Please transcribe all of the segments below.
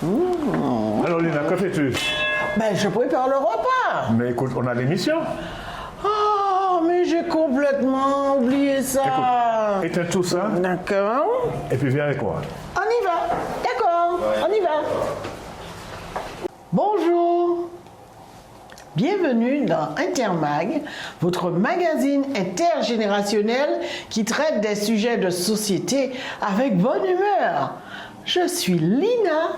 Alors Lina, que fais-tu? Ben, je prépare le repas. Mais écoute, on a l'émission. Oh, mais j'ai complètement oublié ça. Écoute, éteins tout ça D'accord. et puis viens avec moi. On y va. D'accord, on y va. Bonjour. Bienvenue dans Intermag, votre magazine intergénérationnel qui traite des sujets de société avec bonne humeur. Je suis Lina.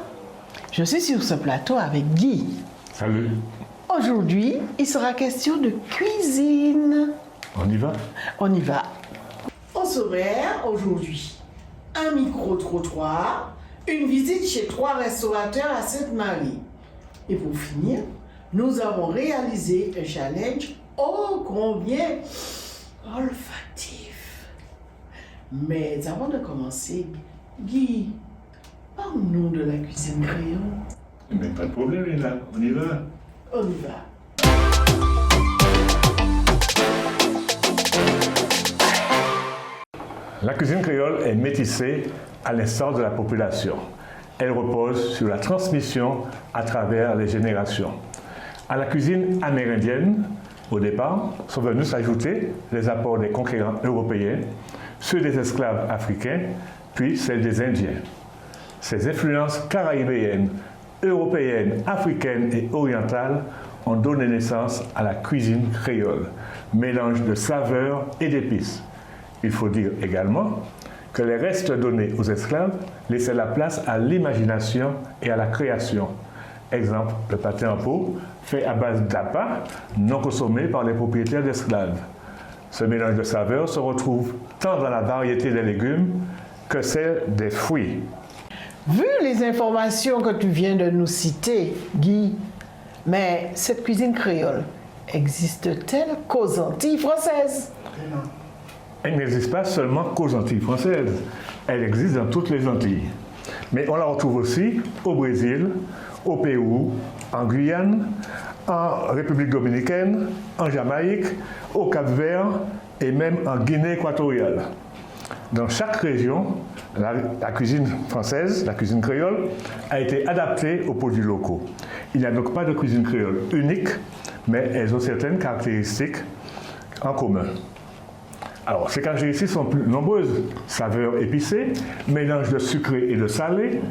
Je suis sur ce plateau avec Guy. Salut. Aujourd'hui, il sera question de cuisine. On y va? On y va. Au sommaire, aujourd'hui, un micro-trottoir, une visite chez 3 restaurateurs à Sainte-Marie. Et pour finir, nous avons réalisé un challenge ô combien olfactif. Mais avant de commencer, Guy, parle-nous de la cuisine créole. Mais pas de problème, Lina. On y va. On y va. La cuisine créole est métissée à l'instar de la population. Elle repose sur la transmission à travers les générations. À la cuisine amérindienne, au départ, sont venus s'ajouter les apports des conquérants européens, ceux des esclaves africains, puis celles des Indiens. Ces influences caraïbéennes, européennes, africaines et orientales ont donné naissance à la cuisine créole, mélange de saveurs et d'épices. Il faut dire également que les restes donnés aux esclaves laissaient la place à l'imagination et à la création. Exemple, le pâté en pot, fait à base d'appât, non consommé par les propriétaires d'esclaves. Ce mélange de saveurs se retrouve tant dans la variété des légumes que celle des fruits. Vu les informations que tu viens de nous citer, Guy, mais cette cuisine créole existe-t-elle qu'aux Antilles françaises? Elle n'existe pas seulement qu'aux Antilles françaises, elle existe dans toutes les Antilles. Mais on la retrouve aussi au Brésil, au Pérou, en Guyane, en République dominicaine, en Jamaïque, au Cap-Vert et même en Guinée équatoriale. Dans chaque région, la cuisine française, la cuisine créole, a été adaptée aux produits locaux. Il n'y a donc pas de cuisine créole unique, mais elles ont certaines caractéristiques en commun. Alors, ces caractéristiques sont plus nombreuses. Saveurs épicées, mélange de sucré et de salé,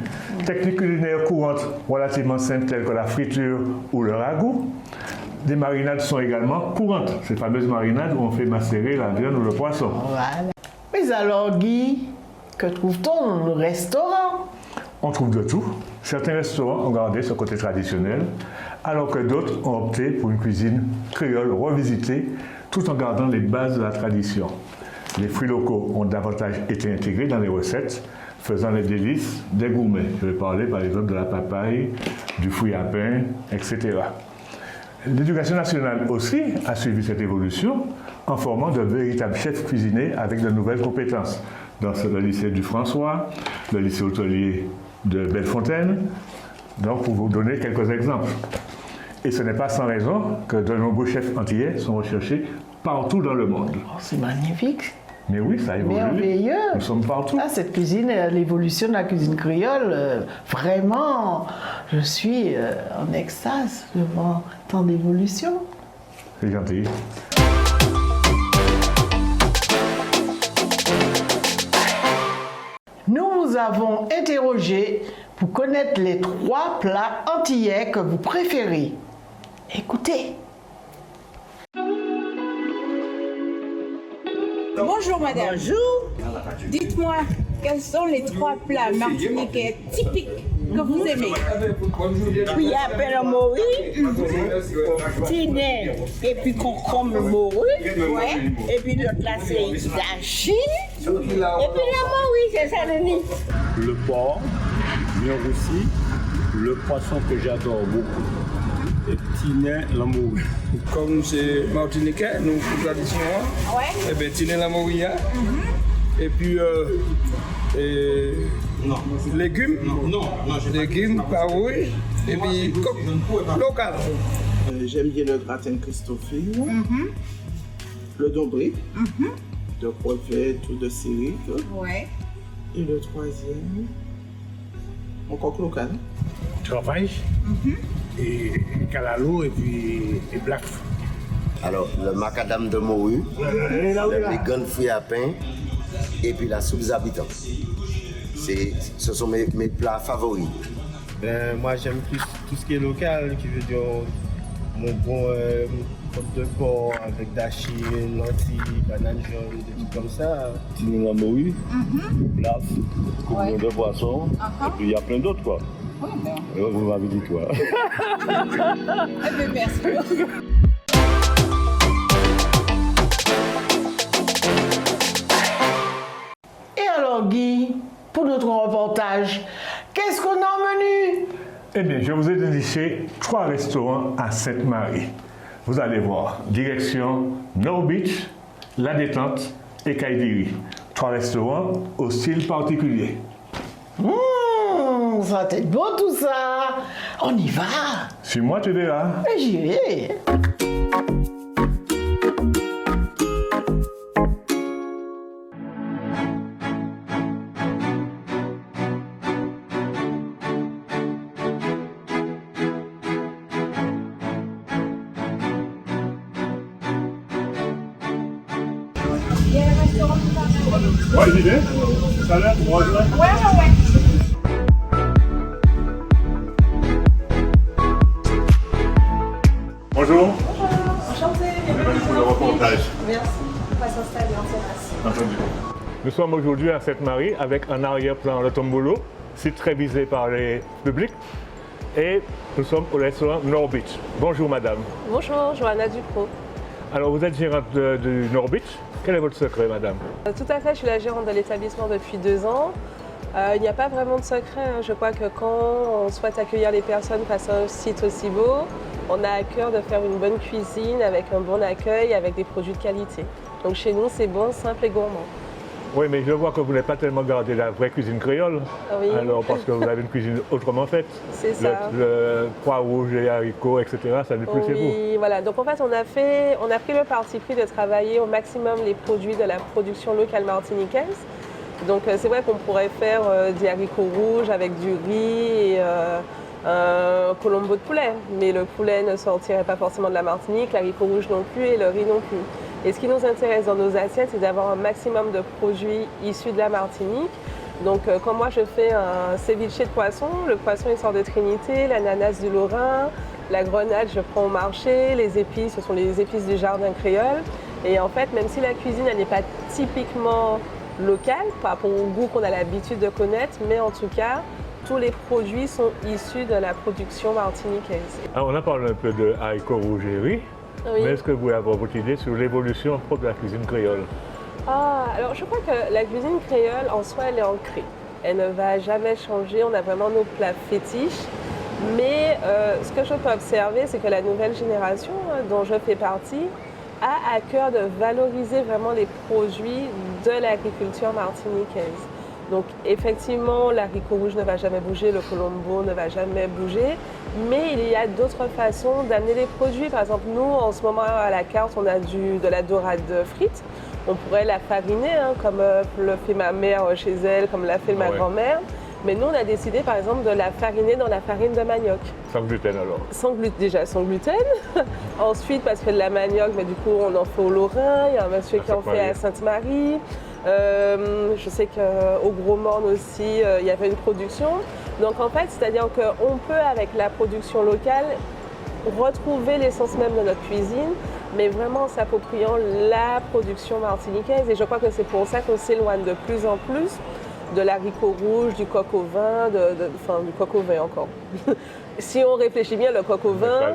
techniques culinaires courantes relativement simples telles que la friture ou le ragoût. Des marinades sont également courantes, ces fameuses marinades où on fait macérer la viande ou le poisson. Voilà. Mais alors, Guy, que trouve-t-on dans le restaurant? On trouve de tout. Certains restaurants ont gardé ce côté traditionnel, alors que d'autres ont opté pour une cuisine créole revisitée, tout en gardant les bases de la tradition. Les fruits locaux ont davantage été intégrés dans les recettes, faisant les délices des gourmets. Je vais parler par exemple de la papaye, du fruit à pain, etc. L'éducation nationale aussi a suivi cette évolution en formant de véritables chefs cuisiniers avec de nouvelles compétences. Dans le lycée du François, le lycée hôtelier de Bellefontaine, donc pour vous donner quelques exemples. Et ce n'est pas sans raison que de nombreux chefs antillais sont recherchés partout dans le monde. Oh, c'est magnifique. Mais oui, ça évolue. Merveilleux. Nous sommes partout. Ah, cette cuisine, l'évolution de la cuisine créole, vraiment, je suis en extase devant tant d'évolution. C'est gentil. Nous vous avons interrogé pour connaître les 3 plats antillais que vous préférez. Écoutez. Bonjour madame. Bonjour. Dites-moi, quels sont les 3 plats martiniquais typiques que vous aimez? Puis appelle à mori, tinet et puis concombre mori, Ouais. et puis l'autre là c'est d'achille, et puis la mori, c'est ça le nid. Le porc, bien roussi, le poisson que j'adore beaucoup, et tinet la morue. Comme c'est martiniquais, nous, pour tradition, Ouais. eh bien, tirer la moria. Et puis, légumes, légumes, parouilles, et puis coq local. J'aime bien le gratin Christophine, le dombré, de crevettes ou de sirip. Ouais. Et le troisième, mon coq local. travail, et calalo et puis et black. Alors, le macadam de morue, les grands fruits à pain et puis la soupe d'habitants. Ce sont mes plats favoris. Ben, moi, j'aime plus tout ce qui est local, qui veut dire mon bon côte de porc avec dashi, lentilles, bananes jaunes, des trucs comme ça. Sinon, la morue, glace, coupe de poisson, et puis il y a plein d'autres quoi. Et vous m'avez dit quoi. Merci. Et alors Guy, pour notre reportage, qu'est-ce qu'on a en menu? Eh bien, je vous ai déniché 3 restaurants à Sainte-Marie. Vous allez voir, direction North Beach, La Détente et Kaidiri. 3 restaurants au style particulier. Ça va être beau tout ça. On y va. Suis-moi, tu verras. J'irai. Ouais, j'y vais. Ça a l'air, ouais. Bonjour. Enchanté. Pour le reportage. Merci. On va s'installer en terrasse. Entendu. Nous sommes aujourd'hui à Sainte-Marie avec un arrière-plan le Tombolo, site très visé par les publics. Et nous sommes au restaurant North Beach. Bonjour madame. Bonjour, Johanna Dupro. Alors vous êtes gérante du North Beach. Quel est votre secret madame? Tout à fait, je suis la gérante de l'établissement depuis 2 ans. Il n'y a pas vraiment de secret. Je crois que quand on souhaite accueillir les personnes face à un site aussi beau, on a à cœur de faire une bonne cuisine avec un bon accueil, avec des produits de qualité. Donc chez nous, c'est bon, simple et gourmand. Oui, mais je vois que vous n'avez pas tellement gardé la vraie cuisine créole. Oui. Alors, parce que vous avez une cuisine autrement faite. C'est ça. Le pois rouge et haricots, etc., ça n'est plus chez vous. Oui, voilà. Donc en fait, on a pris le parti pris de travailler au maximum les produits de la production locale martiniquaise. Donc c'est vrai qu'on pourrait faire des haricots rouges avec du riz et un colombo de poulet. Mais le poulet ne sortirait pas forcément de la Martinique, l'haricot rouge non plus et le riz non plus. Et ce qui nous intéresse dans nos assiettes, c'est d'avoir un maximum de produits issus de la Martinique. Donc quand moi je fais un ceviche de poisson, le poisson il sort de Trinité, l'ananas du Lorrain, la grenade je prends au marché, les épices ce sont les épices du jardin créole. Et en fait, même si la cuisine elle n'est pas typiquement locale, par rapport au goût qu'on a l'habitude de connaître, mais en tout cas, tous les produits sont issus de la production martiniquaise. Alors, on a parlé un peu de haricots rouges et riz. Oui. Mais est-ce que vous avez votre idée sur l'évolution propre de la cuisine créole? Alors je crois que la cuisine créole en soi elle est ancrée. Elle ne va jamais changer, on a vraiment nos plats fétiches. Mais ce que je peux observer, c'est que la nouvelle génération dont je fais partie a à cœur de valoriser vraiment les produits de l'agriculture martiniquaise. Donc effectivement, l'haricot rouge ne va jamais bouger, le colombo ne va jamais bouger, mais il y a d'autres façons d'amener les produits. Par exemple, nous, en ce moment, à la carte, on a de la dorade frite. On pourrait la fariner, comme le fait ma mère chez elle, comme l'a fait ma grand-mère. Mais nous, on a décidé, par exemple, de la fariner dans la farine de manioc. Sans gluten, alors? Déjà sans gluten. Ensuite, parce que de la manioc, mais du coup, on en fait au Lorrain. Il y a un monsieur qui en fait à Sainte-Marie. Je sais qu'au Gros Morne aussi, il y avait une production. Donc en fait, c'est-à-dire qu'on peut, avec la production locale, retrouver l'essence même de notre cuisine, mais vraiment en s'appropriant la production martiniquaise. Et je crois que c'est pour ça qu'on s'éloigne de plus en plus de l'haricot rouge, du coq au vin, du coq au vin encore. Si on réfléchit bien, le coq au vin,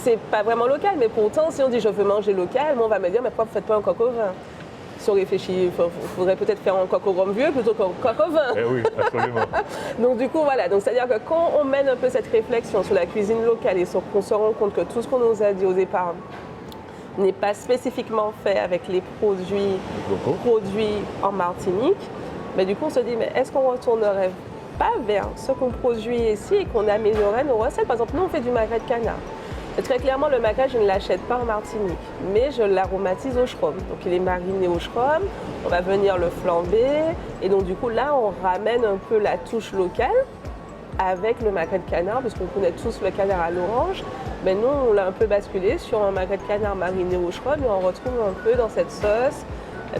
c'est pas vraiment local, mais pourtant, si on dit je veux manger local, on va me dire mais pourquoi vous ne faites pas un coq au vin? Si on réfléchit, il faudrait peut-être faire un coq au rhum vieux plutôt qu'un coq au vin. Eh oui, absolument. Donc du coup, voilà. Donc c'est-à-dire que quand on mène un peu cette réflexion sur la cuisine locale et qu'on se rend compte que tout ce qu'on nous a dit au départ n'est pas spécifiquement fait avec les produits en Martinique, mais du coup on se dit, mais est-ce qu'on ne retournerait pas vers ce qu'on produit ici et qu'on améliorerait nos recettes? Par exemple, nous on fait du magret de canard. Et très clairement, le magret, je ne l'achète pas en Martinique, mais je l'aromatise au schrum. Donc il est mariné au schrum, on va venir le flamber, et donc du coup là, on ramène un peu la touche locale, avec le magret de canard, parce qu'on connaît tous le canard à l'orange. Mais nous, on l'a un peu basculé sur un magret de canard mariné au shrub et on retrouve un peu dans cette sauce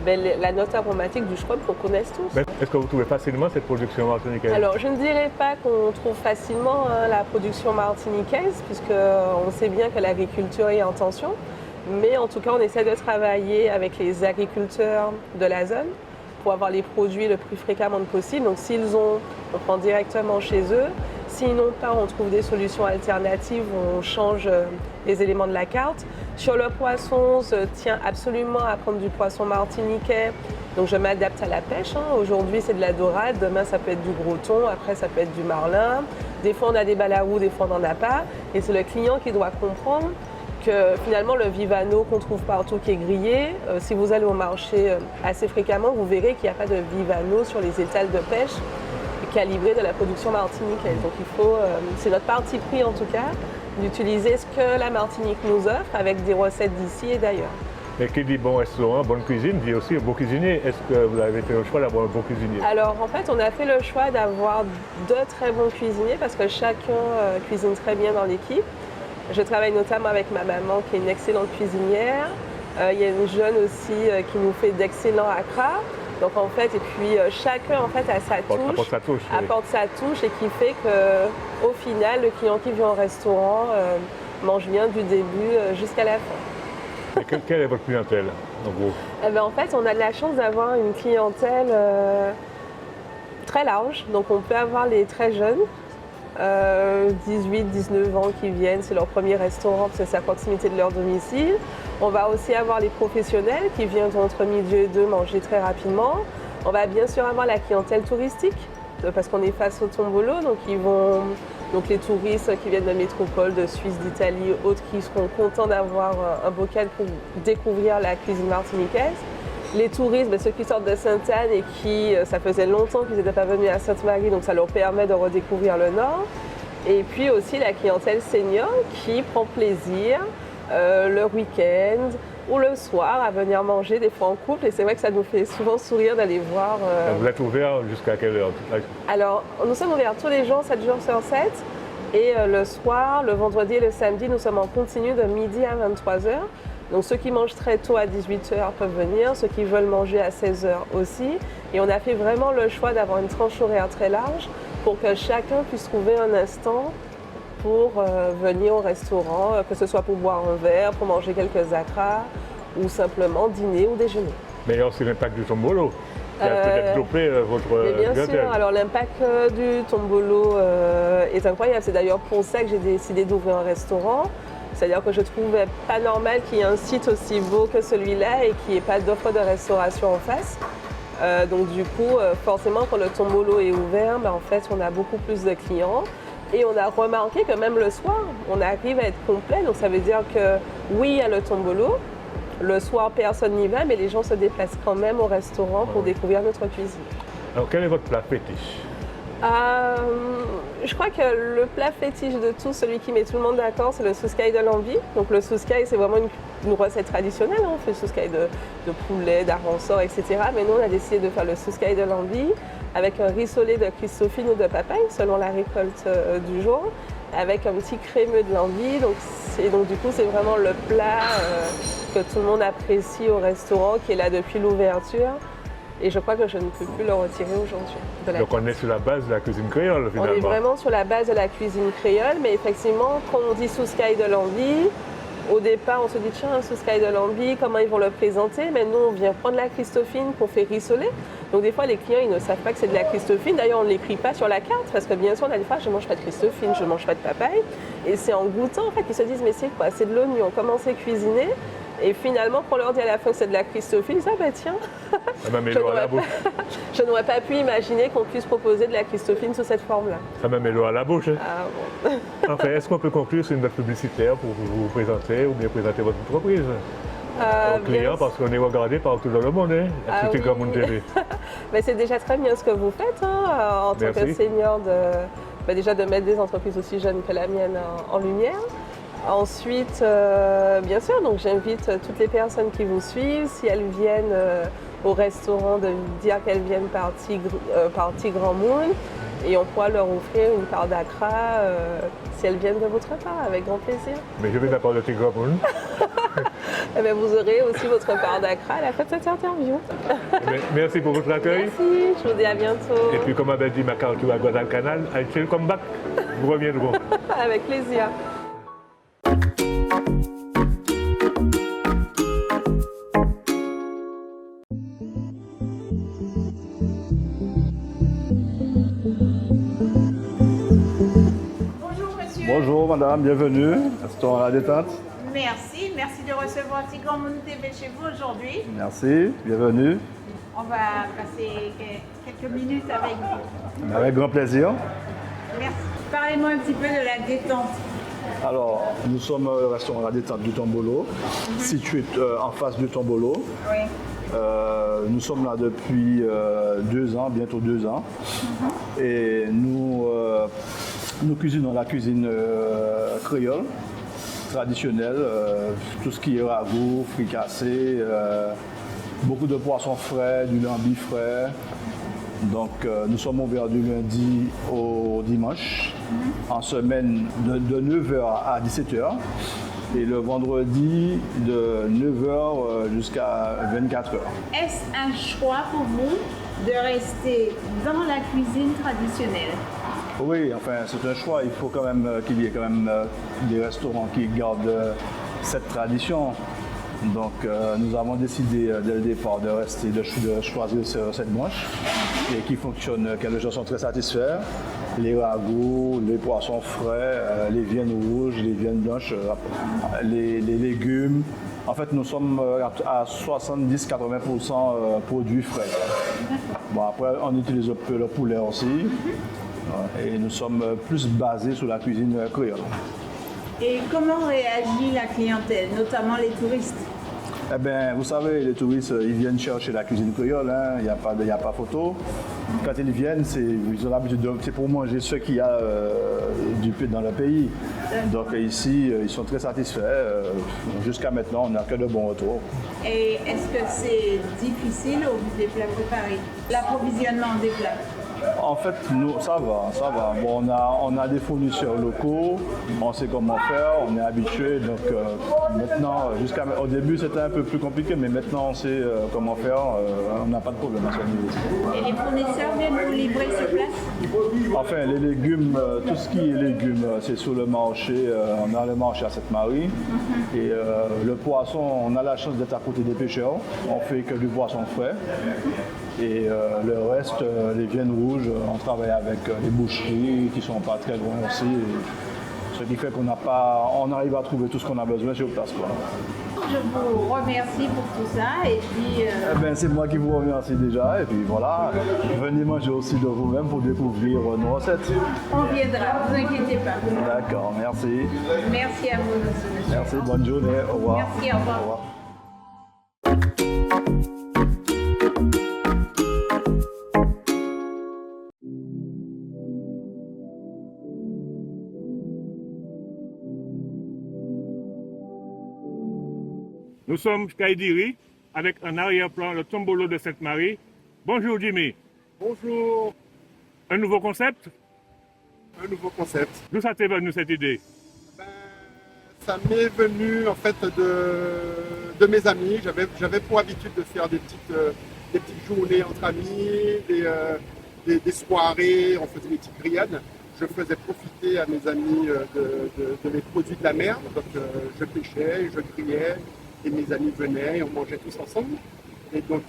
la note aromatique du shrub qu'on connaisse tous. Est-ce que vous trouvez facilement cette production martiniquaise? Alors, je ne dirais pas qu'on trouve facilement la production martiniquaise, puisqu'on sait bien que l'agriculture est en tension. Mais en tout cas, on essaie de travailler avec les agriculteurs de la zone pour avoir les produits le plus fréquemment possible. Donc, s'ils ont, on prend directement chez eux. S'ils n'ont pas, on trouve des solutions alternatives, on change les éléments de la carte. Sur le poisson, on se tient absolument à prendre du poisson martiniquais. Donc, je m'adapte à la pêche. Aujourd'hui, c'est de la dorade. Demain, ça peut être du gros thon. Après, ça peut être du marlin. Des fois, on a des balarous, des fois, on n'en a pas. Et c'est le client qui doit comprendre que finalement, le vivano qu'on trouve partout qui est grillé, si vous allez au marché assez fréquemment, vous verrez qu'il n'y a pas de vivano sur les étals de pêche calibrés de la production martiniquaise. Donc il faut, c'est notre parti pris en tout cas, d'utiliser ce que la Martinique nous offre avec des recettes d'ici et d'ailleurs. Et qui dit bon restaurant, bonne cuisine, dit aussi bon cuisinier. Est-ce que vous avez fait le choix d'avoir un bon cuisinier? Alors en fait, on a fait le choix d'avoir 2 très bons cuisiniers parce que chacun cuisine très bien dans l'équipe. Je travaille notamment avec ma maman qui est une excellente cuisinière. Il y a une jeune aussi qui nous fait d'excellents acras. Donc en fait, et puis chacun en fait a sa touche, apporte sa touche et qui fait qu'au final, le client qui vient au restaurant mange bien du début jusqu'à la fin. Et quelle est votre clientèle en gros? En fait, on a de la chance d'avoir une clientèle très large. Donc on peut avoir les très jeunes, 18, 19 ans qui viennent, c'est leur premier restaurant parce que c'est à proximité de leur domicile. On va aussi avoir les professionnels qui viennent entre midi et 2 manger très rapidement. On va bien sûr avoir la clientèle touristique parce qu'on est face au tombolo, donc les touristes qui viennent de métropole, de Suisse, d'Italie, autres qui seront contents d'avoir un bocal pour découvrir la cuisine martiniquaise. Les touristes, ceux qui sortent de Sainte-Anne et qui, ça faisait longtemps qu'ils n'étaient pas venus à Sainte-Marie, donc ça leur permet de redécouvrir le Nord. Et puis aussi la clientèle senior qui prend plaisir le week-end ou le soir à venir manger des fois en couple. Et c'est vrai que ça nous fait souvent sourire d'aller voir. Vous êtes ouvert jusqu'à quelle heure? Alors, nous sommes ouverts tous les jours, 7 jours sur 7. Et le soir, le vendredi et le samedi, nous sommes en continu de midi à 23h. Donc ceux qui mangent très tôt à 18h peuvent venir, ceux qui veulent manger à 16h aussi. Et on a fait vraiment le choix d'avoir une tranche horaire très large pour que chacun puisse trouver un instant pour venir au restaurant, que ce soit pour boire un verre, pour manger quelques acras ou simplement dîner ou déjeuner. Mais il y a aussi l'impact du tombolo qui a peut-être dopé votre bien clientèle. sûr, alors l'impact du tombolo est incroyable. C'est d'ailleurs pour ça que j'ai décidé d'ouvrir un restaurant. C'est-à-dire que je ne trouvais pas normal qu'il y ait un site aussi beau que celui-là et qu'il n'y ait pas d'offre de restauration en face. Donc du coup, forcément, quand le tombolo est ouvert, en fait, on a beaucoup plus de clients. Et on a remarqué que même le soir, on arrive à être complet. Donc ça veut dire que oui, il y a le tombolo. Le soir, personne n'y va, mais les gens se déplacent quand même au restaurant pour découvrir notre cuisine. Alors quel est votre plat fétiche? Je crois que le plat fétiche de tout, celui qui met tout le monde d'accord, c'est le souscaille de l'Envie. Donc le souscaille, c'est vraiment une recette traditionnelle. On fait le souscaille de poulet, d'aransor, etc. Mais nous, on a décidé de faire le souscaille de l'Envie avec un rissolé de Christophine ou de papaye, selon la récolte du jour, avec un petit crémeux de l'Envie. Donc du coup, c'est vraiment le plat que tout le monde apprécie au restaurant, qui est là depuis l'ouverture. Et je crois que je ne peux plus le retirer aujourd'hui. Donc on est sur la base de la cuisine créole finalement. On est vraiment sur la base de la cuisine créole, mais effectivement, quand on dit souscaille de l'Envie, au départ on se dit tiens, un souscaille de l'Envie, comment ils vont le présenter? Mais nous on vient prendre la Christophine qu'on fait rissoler. Donc des fois les clients ils ne savent pas que c'est de la Christophine. D'ailleurs on ne l'écrit pas sur la carte parce que bien sûr on a des fois je ne mange pas de Christophine, je ne mange pas de papaye. Et c'est en goûtant en fait qu'ils se disent mais c'est quoi? C'est de l'oignon, comment c'est cuisiné? Et finalement, quand on leur dit à la fin que c'est de la Christophine, ils disent ah bah tiens, ça m'a mis l'eau à la bouche. Je n'aurais pas pu imaginer qu'on puisse proposer de la Christophine sous cette forme-là. Ça m'a mis l'eau à la bouche. Hein. Ah bon. Enfin, est-ce qu'on peut conclure sur une note publicitaire pour vous présenter ou bien présenter votre entreprise aux clients, parce qu'on est regardé partout dans le monde, hein, oui. Grand Monde TV. Mais c'est déjà très bien ce que vous faites en tant que senior, déjà de mettre des entreprises aussi jeunes que la mienne en lumière. Ensuite, bien sûr, donc j'invite toutes les personnes qui vous suivent, si elles viennent au restaurant, de dire qu'elles viennent par Tigre Grand Moon. et on pourra leur offrir une part d'Accra si elles viennent de votre part, avec grand plaisir. Mais je vais d'abord de Tigramoun. Eh bien, vous aurez aussi votre part d'Accra à la fin de cette interview. Merci pour votre accueil. Merci, je vous dis à bientôt. Et puis, comme avait dit MacArthur à Guadalcanal, until come back, vous reviendrons. Avec plaisir. Bonjour madame, bienvenue. Restaurant à la détente. Merci de recevoir Tigramoun TV chez vous aujourd'hui. Merci, bienvenue. On va passer quelques minutes avec vous. Avec grand plaisir. Merci. Parlez-moi un petit peu de la détente. Alors, nous sommes au restaurant à la détente du Tombolo, situé en face du Tombolo. Oui. Nous sommes là depuis 2 ans, bientôt 2 ans. Et nous cuisinons la cuisine créole, traditionnelle, tout ce qui est ragoût, fricassé, beaucoup de poissons frais, du lambi frais. Donc nous sommes ouverts du lundi au dimanche, en semaine de 9h à 17h. Et le vendredi de 9h jusqu'à 24h. Est-ce un choix pour vous de rester dans la cuisine traditionnelle? Oui, enfin c'est un choix. Il faut quand même qu'il y ait quand même des restaurants qui gardent cette tradition. Donc nous avons décidé dès le départ de rester, de choisir cette branche et qui fonctionne, que les gens sont très satisfaits. Les ragoûts, les poissons frais, les viandes rouges, les viandes blanches, les légumes. En fait, nous sommes à 70-80% produits frais. Bon, après, on utilise un peu le poulet aussi. Et nous sommes plus basés sur la cuisine créole. Et comment réagit la clientèle, notamment les touristes? Eh bien, vous savez, les touristes, ils viennent chercher la cuisine créole, hein. Il n'y a pas photo. Quand ils viennent, ils ont l'habitude c'est pour manger ce qu'il y a dans le pays. Donc ici, ils sont très satisfaits. Jusqu'à maintenant, on n'a que de bons retours. Et est-ce que c'est difficile au vu des plats préparés, l'approvisionnement des plats? En fait, nous, ça va. Bon, on a des fournisseurs locaux, on sait comment faire, on est habitué. Donc maintenant, au début, c'était un peu plus compliqué, mais maintenant, on sait comment faire. On n'a pas de problème à ce niveau. Et les fournisseurs viennent vous livrer sur place? Enfin, les légumes, tout ce qui est légumes, c'est sur le marché. On a le marché à Sainte-Marie. Et le poisson, on a la chance d'être à côté des pêcheurs. On fait que du poisson frais. Et le reste, les viandes rouges, on travaille avec les boucheries qui ne sont pas très loin aussi. Ce qui fait on arrive à trouver tout ce qu'on a besoin sur place. Quoi. Je vous remercie pour tout ça et puis... Eh ben, c'est moi qui vous remercie déjà et puis voilà, venez manger aussi de vous-même pour découvrir nos recettes. On viendra, ne vous inquiétez pas. D'accord, merci. Merci à vous, monsieur. Merci, bonne journée, au revoir. Merci, au revoir. Au revoir. Nous sommes Kaidiri, avec en arrière-plan le Tombolo de Sainte-Marie. Bonjour Jimmy. Bonjour. Un nouveau concept? Un nouveau concept. D'où ça t'est venu cette idée? Ça m'est venu en fait de mes amis. J'avais pour habitude de faire des petites journées entre amis, des soirées, on faisait des petites grillades. Je faisais profiter à mes amis de mes produits de la mer. Donc je pêchais, je grillais. Et mes amis venaient et on mangeait tous ensemble. Et donc,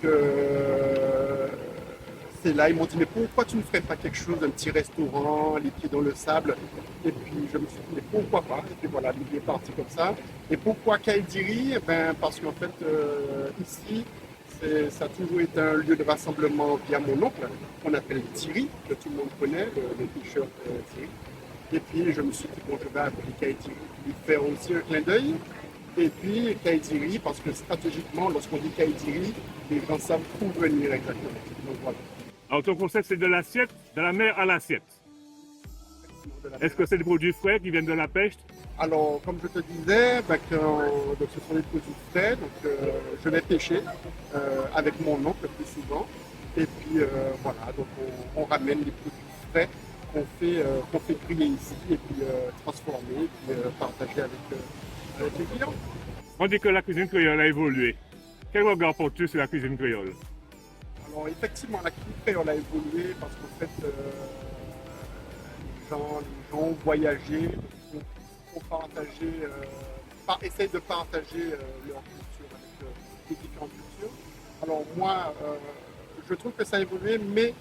c'est là, ils m'ont dit, mais pourquoi tu ne ferais pas quelque chose, un petit restaurant, les pieds dans le sable? Et puis, je me suis dit, mais pourquoi pas? Et puis voilà, l'idée est partie comme ça. Et pourquoi Kaidiri? Eh ben, parce qu'en fait, ici, ça a toujours été un lieu de rassemblement via mon oncle, qu'on appelle Thierry, que tout le monde connaît, le pêcheur Thierry. Et puis, je me suis dit, bon, je vais appeler Kaidiri, lui faire aussi un clin d'œil. Et puis Kaidiri, parce que stratégiquement, lorsqu'on dit Kaidiri, les gens savent où venir exactement. Donc, voilà. Alors ton concept, c'est de l'assiette, de la mer à l'assiette. Est-ce que c'est des produits frais qui viennent de la pêche? Alors, comme je te disais, donc, ce sont des produits frais. Donc, je vais pêcher avec mon oncle le plus souvent. Et puis, voilà, donc on ramène les produits frais qu'on fait griller ici et puis transformer et puis partager avec les clients. On dit que la cuisine créole a évolué. Quel regard portes-tu sur la cuisine créole? Alors effectivement, la cuisine créole a évolué parce qu'en fait, les gens ont voyagé, ont partagé, essayent de partager leur culture avec les différentes cultures. Alors moi, je trouve que ça a évolué, mais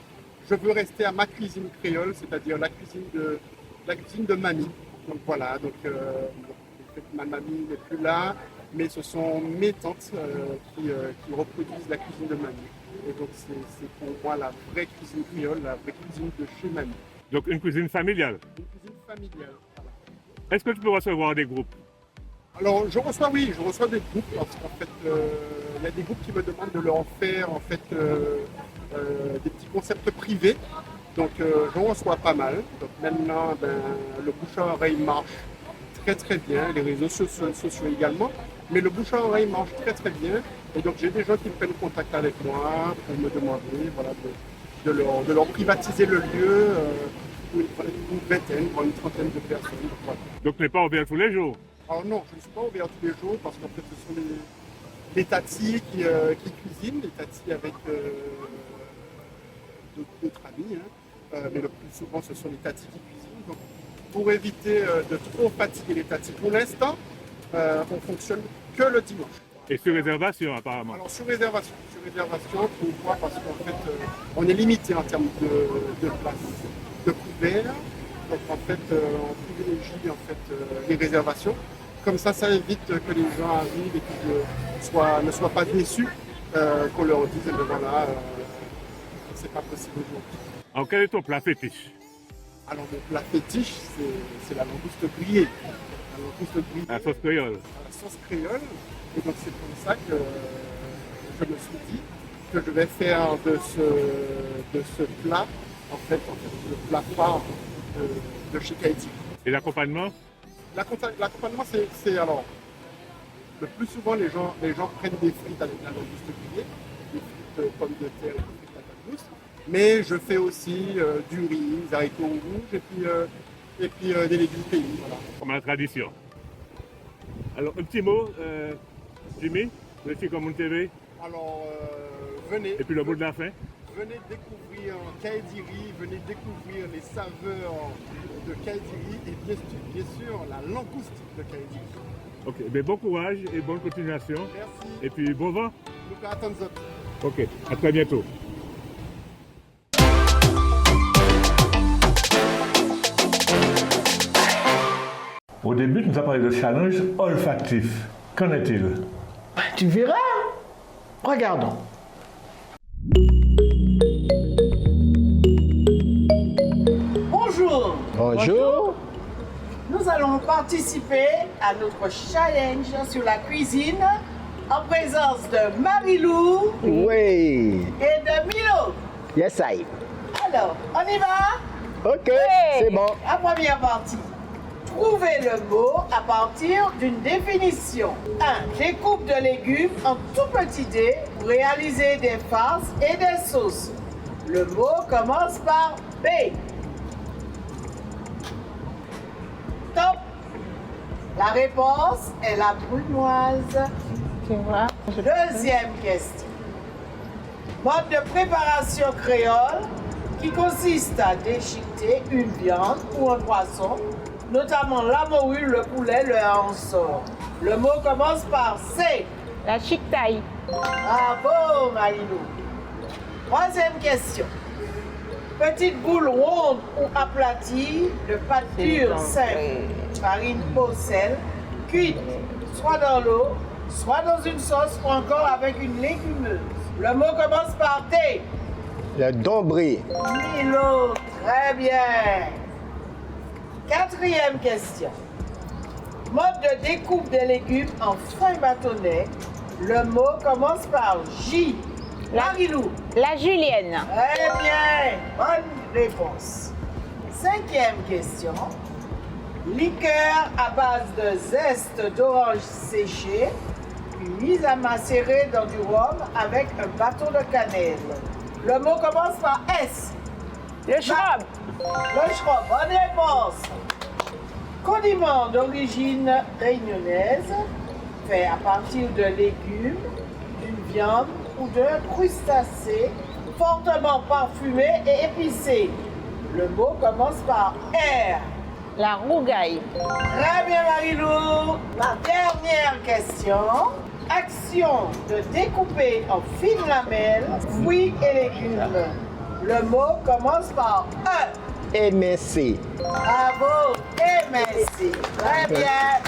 je veux rester à ma cuisine créole, c'est-à-dire la cuisine de mamie. Donc voilà, ma mamie n'est plus là, mais ce sont mes tantes qui reproduisent la cuisine de mamie. Et donc c'est pour moi la vraie cuisine créole, la vraie cuisine de chez mamie. Donc une cuisine familiale? Une cuisine familiale, voilà. Est-ce que tu peux recevoir des groupes? Alors je reçois des groupes parce qu'en fait il y a des groupes qui me demandent de leur faire en fait des petits concepts privés. Donc j'en reçois pas mal. Donc maintenant le bouche à oreille marche très bien, les réseaux sociaux également, mais le bouche à oreille marche très bien. Et donc j'ai des gens qui prennent contact avec moi pour me demander voilà, de leur privatiser le lieu pour une vingtaine, voire une trentaine de personnes. Voilà. Donc tu n'es pas ouvert tous les jours? Alors non, je ne suis pas ouvert tous les jours parce qu'en fait ce sont les tatis qui cuisinent, les tatis avec d'autres amis, hein. Mais le plus souvent ce sont les tatis qui cuisinent. Donc, pour éviter de trop fatiguer les tatis, pour l'instant, on fonctionne que le dimanche. Et sur réservation apparemment? Alors sur réservation, pourquoi? Parce qu'en fait on est limité en termes de place, de couverts. Donc en fait on privilégie en fait, les réservations. Comme ça évite que les gens arrivent et qu'ils ne soient pas déçus, qu'on leur dise ben voilà, c'est pas possible aujourd'hui. Alors quel est ton plat fétiche? Alors mon plat fétiche c'est la langouste grillée. La sauce créole. La sauce créole. Et donc c'est pour ça que je me suis dit que je vais faire de ce plat, en fait le plat phare de chez Kaiti. Et l'accompagnement? L'accompagnement c'est alors, le plus souvent les gens prennent des frites avec la langouste grillée, des frites pommes de terre et des frites patates douces, mais je fais aussi du riz, des haricots rouges et puis des légumes pays. Voilà. Comme la tradition. Alors un petit mot, Jimmy, vous êtes comme TV. Alors venez. Et puis le mot de la fin? Venez découvrir Kaidiri, venez découvrir les saveurs de Kaidiri et bien sûr la langouste de Kaidiri. Ok, mais bon courage et bonne continuation. Merci. Et puis bon vent. Luca, thumbs up. Ok, à très bientôt. Au début, tu nous as parlé de challenge olfactif. Qu'en est-il? Tu verras. Regardons. Bonjour. Bonjour. Nous allons participer à notre challenge sur la cuisine en présence de Marilou Oui. et de Milo. Yes, I. Alors, on y va? Ok, c'est bon. La première partie. Trouvez le mot à partir d'une définition. 1. Découpe de légumes en tout petits dés pour réaliser des farces et des sauces. Le mot commence par B. Top. La réponse est la brunoise. Deuxième question. Mode de préparation créole qui consiste à déchiqueter une viande ou un poisson, notamment la morue, le poulet, le hanson. Le mot commence par C. La chiquetaille. Bravo, Marilou. Troisième question. Petite boule ronde ou aplatie de pâte dure simple, farine, eau, sel, cuite soit dans l'eau, soit dans une sauce ou encore avec une légumeuse. Le mot commence par T. Le dombré. Milo, très bien. Quatrième question. Mode de découpe des légumes en fin bâtonnet. Le mot commence par J. Marilou. La julienne. Très bien. Bonne réponse. Cinquième question. Liqueur à base de zeste d'orange séché, puis mise à macérer dans du rhum avec un bâton de cannelle. Le mot commence par S. Le schrob. Le schrob, bonne réponse. Condiment d'origine réunionnaise, fait à partir de légumes, d'une viande ou d'un crustacé, fortement parfumé et épicé. Le mot commence par R. La rougaille. Très bien, Marilou. La dernière question. Action de découper en fines lamelles fruits et légumes. Le mot commence par E. MSC. Bravo, et merci. Très bien.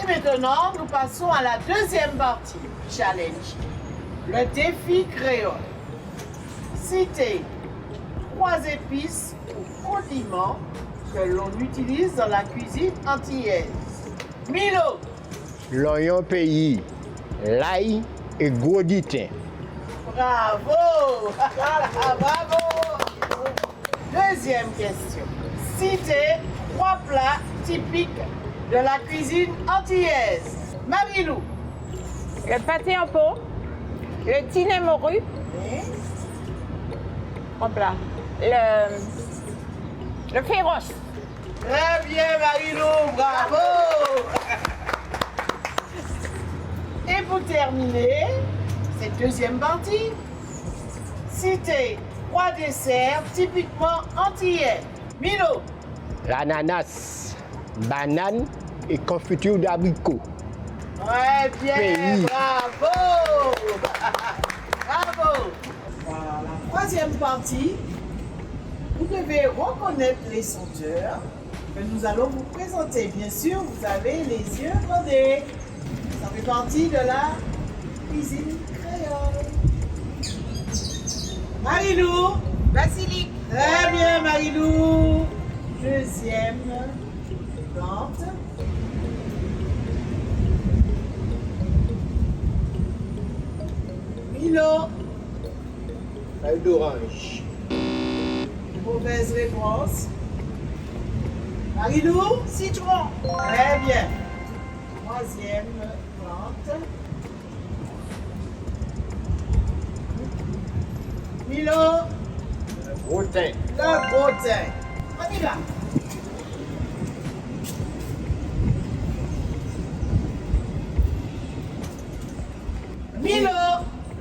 Et maintenant, nous passons à la deuxième partie du challenge. Le défi créole. Citez 3 épices ou condiments que l'on utilise dans la cuisine antillaise. Milo. L'oignon pays, l'ail et gros ditin. Bravo. Bravo. Deuxième question. Citez 3 plats typiques de la cuisine antillaise. Marilou. Le pâté en pot. Le tiné morue. 3 plats. Le féroce. Très bien, Marilou, bravo! Et pour terminer cette deuxième partie, citez 3 desserts typiquement antillais. Milo. L'ananas, banane et confiture d'abricot. Très bien, Pays. bravo! Bravo! Voilà, la troisième partie, vous devez reconnaître les senteurs que nous allons vous présenter. Bien sûr, vous avez les yeux bandés. Ça fait partie de la cuisine créole. Marilou. Basilic. Très bien, Marilou. Deuxième plante. Milo. Feuille d'orange. Mauvaise réponse. Marilou. Citron. Très bien. Troisième plante. Milo. Le gros thym. Le gros thym. On y va. Milo.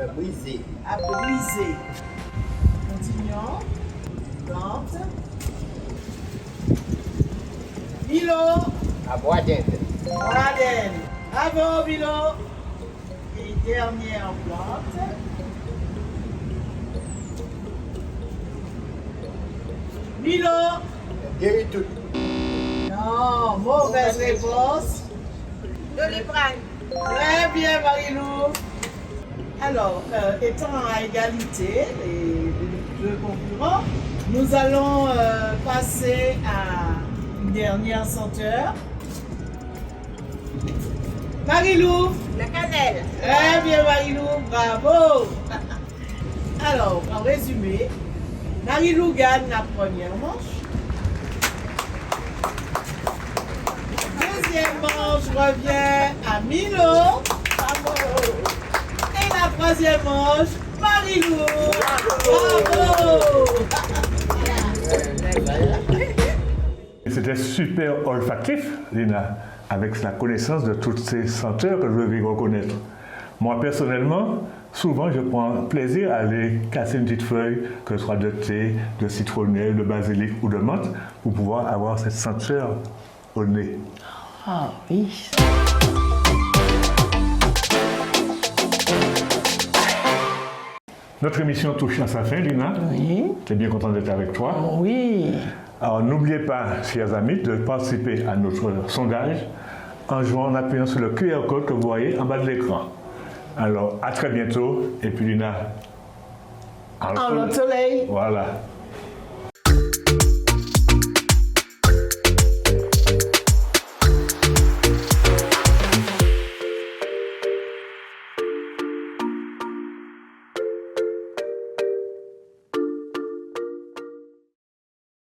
Le brisé. À briser. Continuons. Plante. Milo. À bois d'Inde. Braden. Bravo, Milo. Et dernière plante. Milo. Guéritou. Non, mauvaise réponse. Doliprane. Très bien, Marilou. Alors, étant à égalité, les deux concurrents, nous allons passer à une dernière senteur. Marilou. La cannelle. Très bien, Marilou, bravo. Alors, en résumé, Marilou gagne la première manche. Deuxième manche revient à Milo. Bravo. Et la troisième manche, Marilou. Bravo. C'était super olfactif, Lina, avec la connaissance de toutes ces senteurs que je vais reconnaître. Moi, personnellement, souvent, je prends plaisir à aller casser une petite feuille, que ce soit de thé, de citronnelle, de basilic ou de menthe, pour pouvoir avoir cette senteur au nez. Ah oui. Notre émission touche à sa fin, Lina. Oui. J'étais bien content d'être avec toi. Oui. Alors, n'oubliez pas, chers amis, de participer à notre sondage en jouant, en appuyant sur le QR code que vous voyez en bas de l'écran. Alors, à très bientôt. Et puis, Lina, En le soleil. Voilà.